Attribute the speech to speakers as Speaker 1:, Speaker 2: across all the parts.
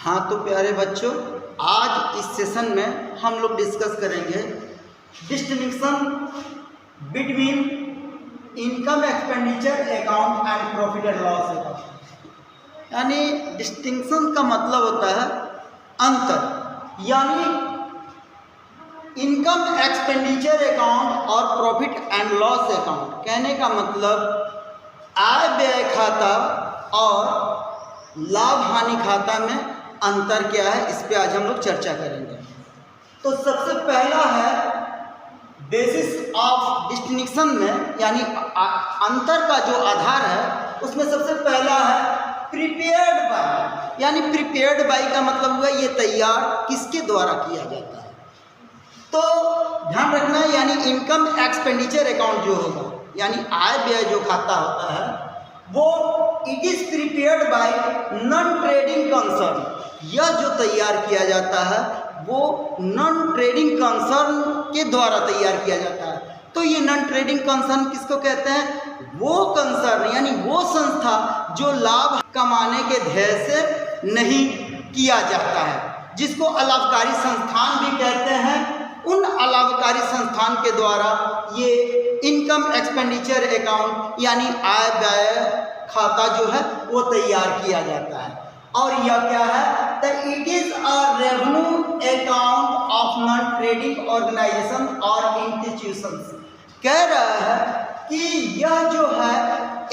Speaker 1: हाँ तो प्यारे बच्चों, आज इस सेशन में हम लोग डिस्कस करेंगे distinction between income expenditure account and profit and loss account. यानी डिस्टिंक्शन का मतलब होता है अंतर, यानी इनकम एक्सपेंडिचर अकाउंट और प्रॉफिट एंड लॉस अकाउंट। कहने का मतलब आय व्यय खाता और लाभ हानि खाता में अंतर क्या है, इस पे आज हम लोग चर्चा करेंगे। तो सबसे पहला है बेसिस ऑफ डिस्टिंक्शन में, यानी अंतर का जो आधार है उसमें सबसे पहला है प्रिपेयर्ड बाय। यानी प्रिपेयर्ड बाय का मतलब हुआ ये तैयार किसके द्वारा किया जाता है। तो ध्यान रखना है, यानी इनकम एक्सपेंडिचर अकाउंट जो होगा, यानी आय व्यय जो खाता होता है वो it is prepared by non trading concern. यह जो तैयार किया जाता है वो नॉन ट्रेडिंग कंसर्न के द्वारा तैयार किया जाता है। तो ये नॉन ट्रेडिंग कंसर्न किसको कहते हैं? वो कंसर्न यानी वो संस्था जो लाभ कमाने के ध्येय से नहीं किया जाता है, जिसको अलाभकारी संस्थान भी कहते हैं। उन अलाभकारी संस्थान के द्वारा ये इनकम एक्सपेंडिचर अकाउंट यानी आय व्यय खाता जो है वो तैयार किया जाता है। और यह क्या है? The it is a revenue account of non trading organisation और इंस्टीट्यूशंस। कह रहा है कि यह जो है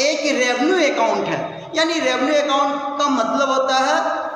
Speaker 1: एक रेवेन्यू अकाउंट है। यानी रेवेन्यू अकाउंट का मतलब होता है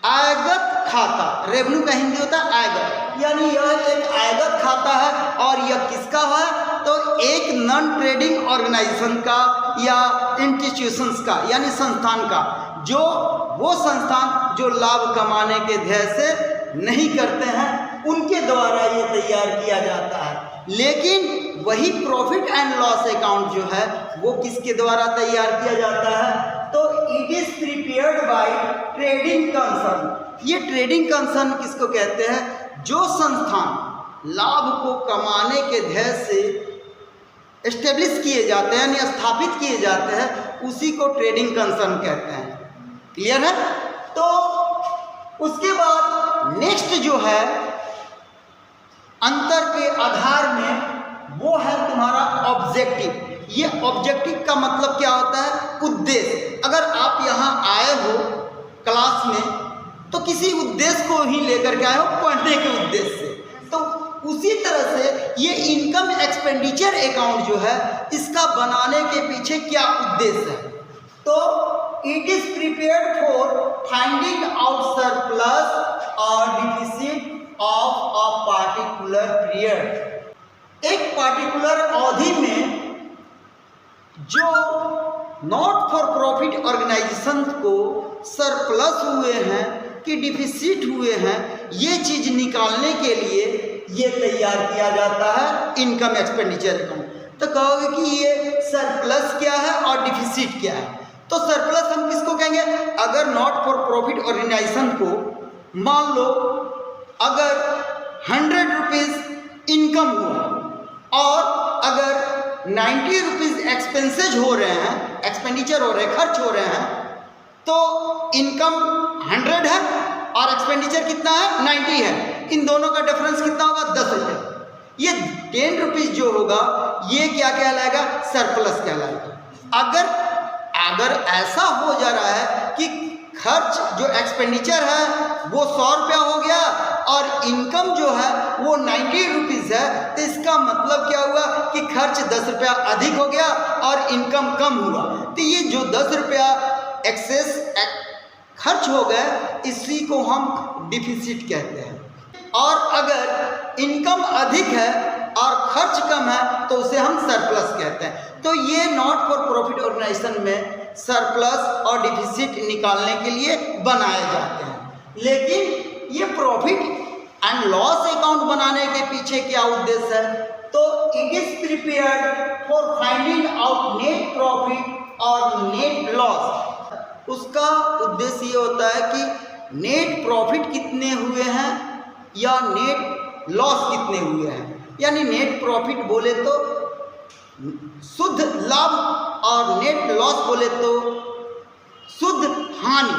Speaker 1: आयगत खाता। रेवेन्यू का हिंदी होता है आयगत, यानी यह एक आयगत खाता है। और यह किसका है? तो एक नॉन ट्रेडिंग ऑर्गेनाइजेशन का या इंस्टीट्यूशंस का, यानी संस्थान का, जो वो संस्थान जो लाभ कमाने के ध्येय से नहीं करते हैं, उनके द्वारा ये तैयार किया जाता है। लेकिन वही प्रॉफिट एंड लॉस अकाउंट जो है वो किसके द्वारा तैयार किया जाता है? तो it is prepared by trading concern. ये ट्रेडिंग कंसर्न किसको कहते हैं? जो संस्थान लाभ को कमाने के ध्येय से एस्टेब्लिश किए जाते हैं, यानी स्थापित किए जाते हैं, उसी को ट्रेडिंग कंसर्न कहते हैं। क्लियर है? तो उसके बाद नेक्स्ट जो है अंतर के आधार में वो है तुम्हारा ऑब्जेक्टिव। ये ऑब्जेक्टिव का मतलब क्या होता है? उद्देश्य। अगर आप यहाँ आए हो क्लास में तो किसी उद्देश्य को ही लेकर के आए हो, पढ़ने के उद्देश्य से। तो उसी तरह से ये इनकम एक्सपेंडिचर अकाउंट जो है इसका बनाने के पीछे क्या उद्देश्य है? तो it is prepared for finding out surplus और deficit of a particular period. एक पार्टिकुलर अवधि में जो नॉट फॉर प्रॉफिट ऑर्गेनाइजेशन को सरप्लस हुए हैं कि डिफिसिट हुए हैं, ये चीज निकालने के लिए ये तैयार किया जाता है इनकम एक्सपेंडिचर अकाउंट। तो कहोगे कि ये सरप्लस क्या है और डिफिसिट क्या है? तो सरप्लस हम किसको कहेंगे? अगर नॉट फॉर प्रॉफिट ऑर्गेनाइजेशन को मान लो अगर 100 रुपीज इनकम हुआ और अगर 90 रुपीज एक्सपेंसेज हो रहे हैं, एक्सपेंडिचर हो रहे हैं, खर्च हो रहे हैं, तो इनकम 100 है और एक्सपेंडिचर कितना है? 90 है। इन दोनों का डिफरेंस कितना होगा? 10 रुपये। ये 10 रुपीज जो होगा ये क्या कहलाएगा? सरप्लस कहलाएगा। अगर ऐसा हो जा रहा है कि खर्च जो एक्सपेंडिचर है वो 100 रुपया हो गया और इनकम जो है वो 90 रुपीज़ है, तो इसका मतलब क्या हुआ कि खर्च 10 रुपया अधिक हो गया और इनकम कम हुआ। तो ये जो 10 रुपया एक्सेस खर्च हो गए, इसी को हम डिफिसिट कहते हैं। और अगर इनकम अधिक है और खर्च कम है तो उसे हम सरप्लस कहते हैं। तो ये नॉट फॉर प्रॉफिट ऑर्गेनाइजेशन में सरप्लस और डिफिसिट निकालने के लिए बनाए जाते हैं। लेकिन ये प्रॉफिट एंड लॉस अकाउंट बनाने के पीछे क्या उद्देश्य है? तो it is prepared for finding out net profit और नेट लॉस। उसका उद्देश्य ये होता है कि नेट प्रॉफिट कितने हुए हैं या नेट लॉस कितने हुए हैं। यानी नेट प्रॉफिट बोले तो शुद्ध लाभ और नेट लॉस बोले तो शुद्ध हानि।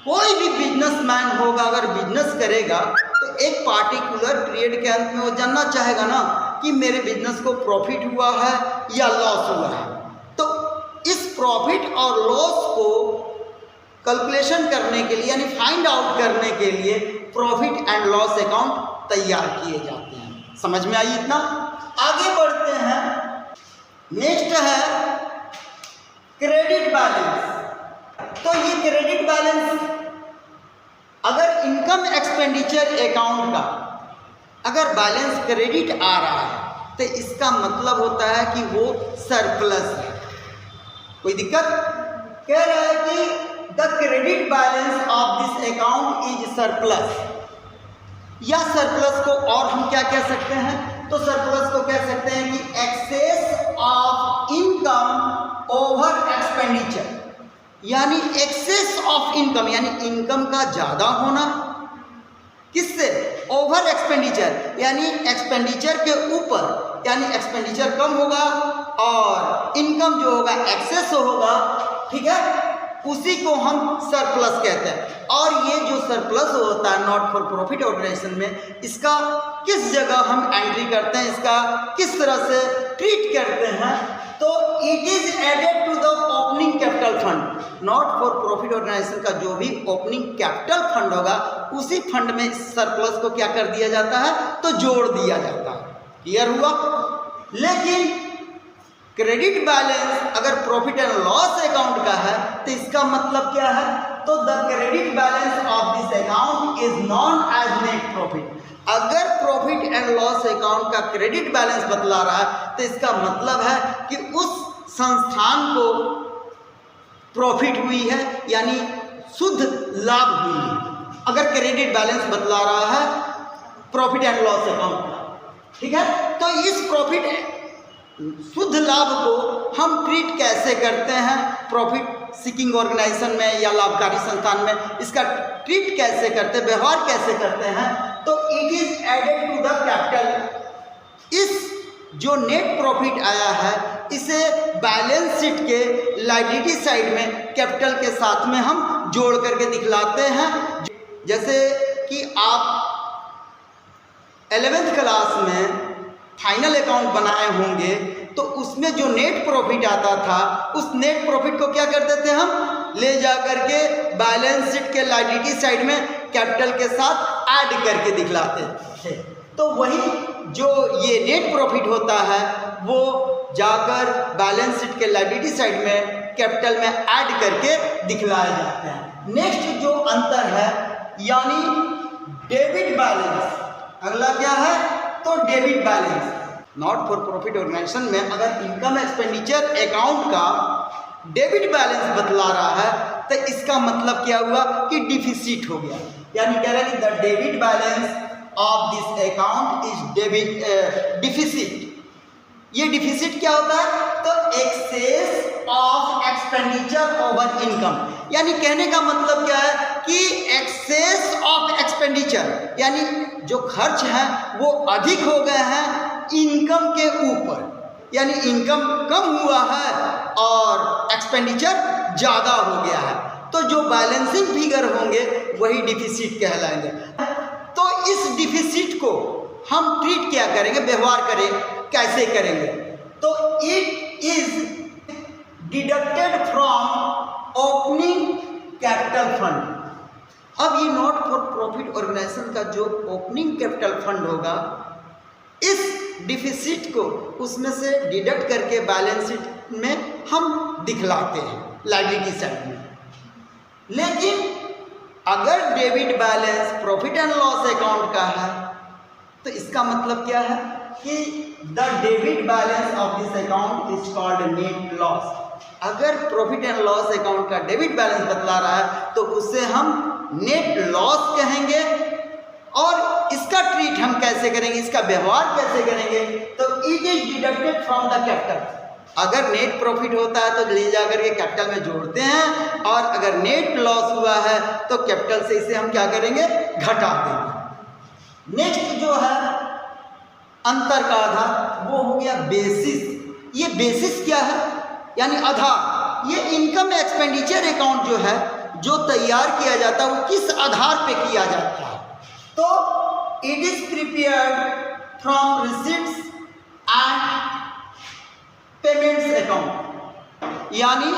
Speaker 1: कोई भी बिजनेसमैन होगा, अगर बिजनेस करेगा तो एक पार्टिकुलर पीरियड के अंत में वो जानना चाहेगा ना कि मेरे बिजनेस को प्रॉफिट हुआ है या लॉस हुआ है। तो इस प्रॉफिट और लॉस को कैलकुलेशन करने के लिए यानी फाइंड आउट करने के लिए प्रॉफिट एंड लॉस अकाउंट तैयार किए जाते हैं। समझ में आई इतना? आगे बढ़ते हैं। नेक्स्ट है क्रेडिट बैलेंस। तो ये क्रेडिट बैलेंस, अगर इनकम एक्सपेंडिचर अकाउंट का अगर बैलेंस क्रेडिट आ रहा है तो इसका मतलब होता है कि वो सरप्लस है। कोई दिक्कत? कह रहा है कि the credit balance of this account is surplus, या सरप्लस को और हम क्या कह सकते हैं? तो सरप्लस को कह सकते हैं कि excess of income over expenditure, यानी एक्सेस ऑफ इनकम यानी इनकम का ज़्यादा होना, किससे? ओवर एक्सपेंडिचर यानी एक्सपेंडिचर के ऊपर, यानी एक्सपेंडिचर कम होगा और इनकम जो होगा एक्सेस होगा, ठीक है, उसी को हम सरप्लस कहते हैं। और ये जो सरप्लस होता है नॉट फॉर प्रॉफिट ऑर्गेनाइजेशन में, इसका किस जगह हम एंट्री करते हैं, इसका किस तरह से ट्रीट करते हैं? तो it is added to the opening capital fund. Not for profit organisation का जो भी ओपनिंग कैपिटल फंड होगा उसी फंड में सरप्लस को क्या कर दिया जाता है? तो जोड़ दिया जाता है। क्लियर हुआ? लेकिन क्रेडिट बैलेंस अगर प्रॉफिट एंड लॉस अकाउंट का है तो इसका मतलब क्या है? तो the credit balance of this account is known as net profit. अगर प्रॉफिट एंड लॉस अकाउंट का क्रेडिट बैलेंस बतला रहा है तो इसका मतलब है कि उस संस्थान को प्रॉफिट हुई है, यानी शुद्ध लाभ हुई है, अगर क्रेडिट बैलेंस बतला रहा है प्रॉफिट एंड लॉस अकाउंट का। ठीक है, तो इस प्रॉफिट शुद्ध लाभ को हम ट्रीट कैसे करते हैं प्रॉफिट सीकिंग ऑर्गेनाइजेशन में या लाभकारी संस्थान में, इसका ट्रीट कैसे करते हैं, व्यवहार कैसे करते हैं? तो it is added to the capital. इस जो नेट प्रॉफिट आया है इसे बैलेंस शीट के लायबिलिटी साइड में कैपिटल के साथ में हम जोड़ करके दिखलाते हैं। जैसे कि आप 11th क्लास में फाइनल अकाउंट बनाए होंगे तो उसमें जो नेट प्रॉफिट आता था उस नेट प्रॉफिट को क्या करते थे? हम ले जा करके बैलेंस शीट के लायबिलिटी साइड में कैपिटल के साथ ऐड करके दिखलाते थे। तो वही जो ये नेट प्रॉफिट होता है वो जाकर बैलेंस शीट के लायबिलिटी साइड में कैपिटल में ऐड करके दिखलाए जाते हैं। नेक्स्ट जो अंतर है यानी डेबिट बैलेंस। अगला क्या है? तो debit balance. Not for profit organisation में अगर इनकम एक्सपेंडिचर अकाउंट का डेबिट बैलेंस बतला रहा है तो इसका मतलब क्या हुआ कि डिफिसिट हो गया, यानी कह रहा है कि the debit balance of this account is deficit. ये डिफिसिट क्या होता है? तो excess of expenditure over income, यानी कहने का मतलब क्या है कि एक्सेस ऑफ एक्सपेंडिचर यानी जो खर्च है वो अधिक हो गए हैं इनकम के ऊपर, यानी इनकम कम हुआ है और एक्सपेंडिचर ज़्यादा हो गया है। तो जो बैलेंसिंग फिगर होंगे वही डिफिसिट कहलाएंगे। तो इस डिफिसिट को हम ट्रीट क्या करेंगे, व्यवहार कैसे करेंगे? तो it is deducted from opening capital fund. अब ये नॉट फॉर प्रॉफिट ऑर्गेनाइजेशन का जो ओपनिंग कैपिटल फंड होगा इस डिफिसिट को उसमें से डिडक्ट करके बैलेंस शीट में हम दिखलाते हैं लायबिलिटी साइड में। लेकिन अगर debit balance profit and loss account का है तो इसका मतलब क्या है कि the debit balance of this account is called net loss. अगर प्रॉफिट एंड लॉस अकाउंट का डेबिट बैलेंस बतला रहा है तो उसे हम नेट लॉस कहेंगे। और इसका ट्रीट हम कैसे करेंगे, इसका व्यवहार कैसे करेंगे? तो it is deducted from the capital. अगर नेट प्रॉफिट होता है तो ले जाकर के कैपिटल में जोड़ते हैं, और अगर नेट लॉस हुआ है तो कैपिटल से इसे हम क्या करेंगे? घटा देंगे। नेक्स्ट जो है अंतर का आधार वो हो गया बेसिस। ये बेसिस क्या है? यानी आधार। ये इनकम एक्सपेंडिचर अकाउंट जो है जो तैयार किया जाता है वो किस आधार पे किया जाता है? तो it is prepared from receipts and payments account, यानी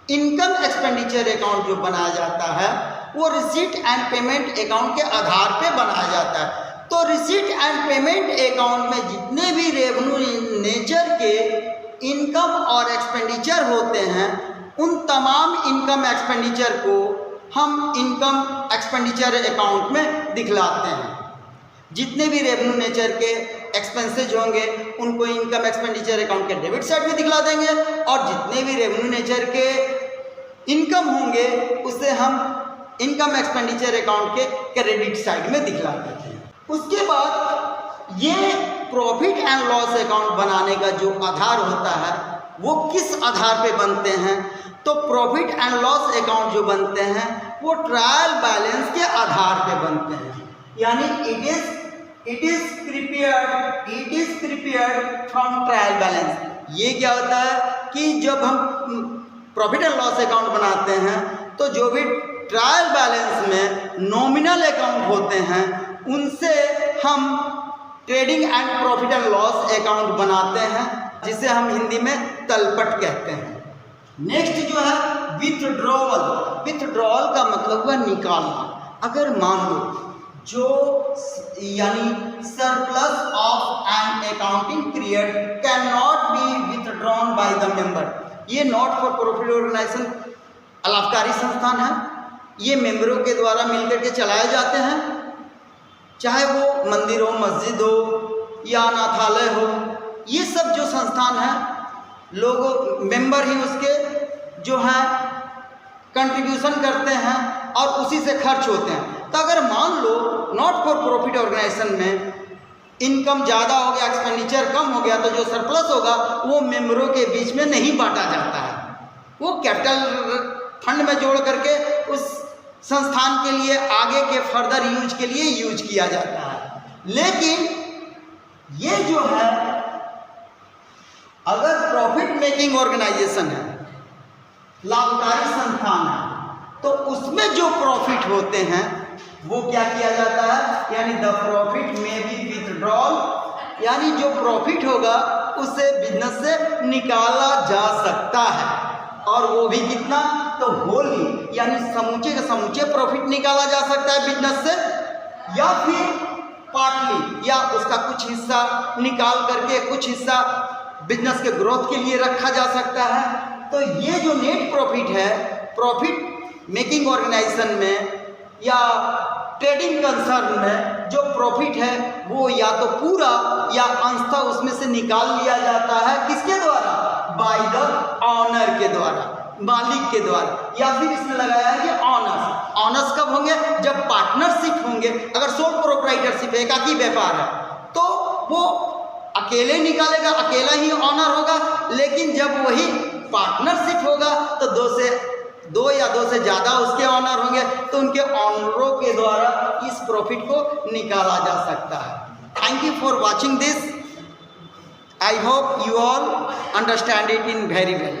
Speaker 1: इनकम एक्सपेंडिचर अकाउंट जो बनाया जाता है वो रिसीट एंड पेमेंट अकाउंट के आधार पे बनाया जाता है। तो रिसीट एंड पेमेंट अकाउंट में जितने भी रेवेन्यू नेचर के इनकम और एक्सपेंडिचर होते हैं उन तमाम इनकम एक्सपेंडिचर को हम इनकम एक्सपेंडिचर अकाउंट में दिखलाते हैं। जितने भी रेवेन्यू नेचर के एक्सपेंसेज होंगे उनको इनकम एक्सपेंडिचर अकाउंट के डेबिट साइड में दिखला देंगे, और जितने भी रेवेन्यू नेचर के इनकम होंगे उसे हम इनकम एक्सपेंडिचर अकाउंट के क्रेडिट साइड में दिखला देते हैं। उसके बाद ये प्रॉफिट एंड लॉस अकाउंट बनाने का जो आधार होता है वो किस आधार पे बनते हैं? तो प्रॉफिट एंड लॉस अकाउंट जो बनते हैं वो ट्रायल बैलेंस के आधार पे बनते हैं, यानी it is prepared from trial balance. ये क्या होता है कि जब हम प्रॉफिट एंड लॉस अकाउंट बनाते हैं तो जो भी ट्रायल बैलेंस में नॉमिनल अकाउंट होते हैं उनसे हम trading and profit and loss account बनाते हैं, जिसे हम हिंदी में तलपट कहते हैं। नेक्स्ट जो है विथड्रॉवल। विथड्रॉवल का मतलब हुआ निकालना। अगर मान लो जो यानी surplus of an accounting period can not be withdrawn by the member. ये नॉट फॉर प्रॉफिट ऑर्गेनाइजेशन अलाभकारी संस्थान है, ये मेंबरों के द्वारा मिलकर के चलाए जाते हैं, चाहे वो मंदिर हो, मस्जिद हो या अनाथालय हो। ये सब जो संस्थान हैं लोग मेंबर ही उसके जो हैं कंट्रीब्यूशन करते हैं और उसी से खर्च होते हैं। तो अगर मान लो नॉट फॉर प्रॉफिट ऑर्गेनाइजेशन में इनकम ज़्यादा हो गया, एक्सपेंडिचर कम हो गया, तो जो सरप्लस होगा वो मेंबरों के बीच में नहीं बांटा जाता है, वो कैपिटल फंड में जोड़ करके उस संस्थान के लिए आगे के फर्दर यूज के लिए यूज किया जाता है। लेकिन ये जो है अगर प्रॉफिट मेकिंग ऑर्गेनाइजेशन है, लाभकारी संस्थान है, तो उसमें जो प्रॉफिट होते हैं वो क्या किया जाता है, यानी द प्रॉफिट में बी विथड्रॉल, यानी जो प्रॉफिट होगा उसे बिजनेस से निकाला जा सकता है, और वो भी कितना, तो होली यानी समूचे का समूचे प्रॉफिट निकाला जा सकता है बिजनेस से, या फिर पार्टली, या उसका कुछ हिस्सा निकाल करके कुछ हिस्सा बिजनेस के ग्रोथ के लिए रखा जा सकता है। तो ये जो नेट प्रॉफिट है प्रॉफिट मेकिंग ऑर्गेनाइजेशन में या ट्रेडिंग कंसर्न में जो प्रॉफिट है वो या तो पूरा या अंशतः उसमें से निकाल लिया जाता है, किसके द्वारा, बाय द ऑनर के द्वारा, मालिक के द्वारा, या फिर इसमें लगाया है कि ऑनर्स। ऑनर्स कब होंगे, जब पार्टनरशिप होंगे। अगर सोल प्रोप्राइटरशिप एकाकी व्यापार है तो वो अकेले निकालेगा, अकेला ही ऑनर होगा, लेकिन जब वही पार्टनरशिप होगा तो दो या दो से ज़्यादा उसके ऑनर होंगे, तो उनके ऑनरों के द्वारा इस प्रॉफिट को निकाला जा सकता है। Thank you for watching this. I hope you all understand it in very well.